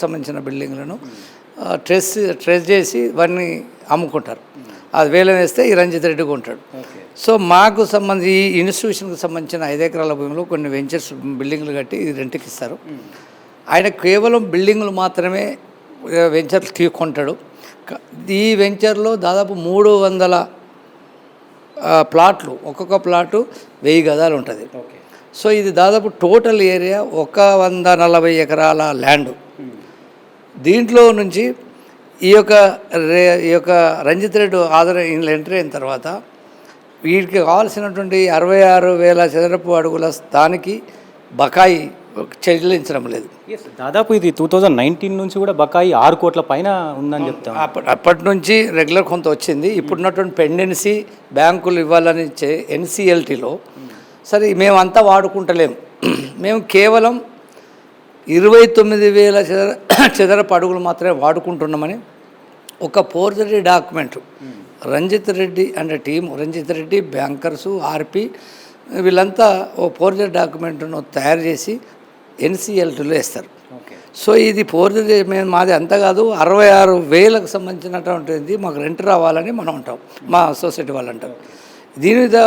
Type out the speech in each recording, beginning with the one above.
సంబంధించిన బిల్డింగ్లను ట్రేస్ చేసి వారిని అమ్ముకుంటారు. అది వేలం వేస్తే ఈ రంజిత్ రెడ్డి కొంటాడు. సో మాకు సంబంధించి ఈ ఇన్స్టిట్యూషన్కి సంబంధించిన 5 ఎకరాల భూమిలో కొన్ని వెంచర్స్ బిల్డింగ్లు కట్టి ఇది రెంట్కి ఇస్తారు. ఆయన కేవలం బిల్డింగ్లు మాత్రమే వెంచర్కి కొంటాడు. ఈ వెంచర్లో దాదాపు 300 ప్లాట్లు, ఒక్కొక్క ప్లాటు 1000 గదాలు ఉంటుంది. సో ఇది దాదాపు టోటల్ ఏరియా 140 ఎకరాల ల్యాండ్. దీంట్లో నుంచి ఈ యొక్క రంజిత్ రెడ్డి ఎంటర్ అయిన తర్వాత వీటికి కావాల్సినటువంటి 66,000 చదరపు అడుగుల స్థానికి బకాయి చెల్లించడం లేదు. దాదాపు ఇది 2019 నుంచి కూడా బకాయి 6 కోట్ల పైన ఉందని చెప్తాం. అప్పటి నుంచి రెగ్యులర్ కొంత వచ్చింది. ఇప్పుడున్నటువంటి పెండెన్సీ బ్యాంకులు ఇవ్వాలని ఎన్సిఎల్టీలో సరే మేమంతా వాడుకుంటలేము. మేము కేవలం 29,000 చదరపు అడుగులు మాత్రమే వాడుకుంటున్నామని ఒక forgery document Ranjith Reddy and team, Ranjith Reddy, bankers, RP వీళ్ళంతా ఓ ఫోర్జరీ డాక్యుమెంట్ను తయారు చేసి ఎన్సిఎల్టీలో వేస్తారు. సో ఇది ఫోర్జరీ మేము మాది అంతా కాదు, 66,000కు సంబంధించినటువంటిది మాకు రెంట్ రావాలని మనం అంటాం, మా సొసైటీ వాళ్ళు అంటారు. దీని మీద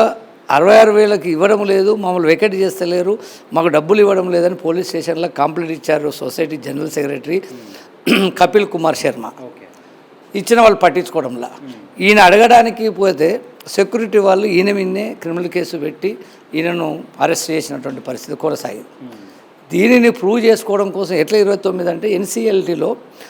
66,000కి ఇవ్వడం లేదు, మమ్మల్ని వెకెట్ చేస్తలేరు, మాకు డబ్బులు ఇవ్వడం లేదని పోలీస్ స్టేషన్లో కంప్లైంట్ ఇచ్చారు society general secretary Kapil Kumar Sharma. ఇచ్చిన వాళ్ళు పట్టించుకోవడంలా. ఈయన అడగడానికి పోతే సెక్యూరిటీ వాళ్ళు ఈయన మీదనే క్రిమినల్ కేసు పెట్టి ఈయనను అరెస్ట్ చేసినటువంటి పరిస్థితి కొనసాగింది. దీనిని ప్రూవ్ చేసుకోవడం కోసం ఎట్లా 29 అంటే ఎన్సిఎల్టీలో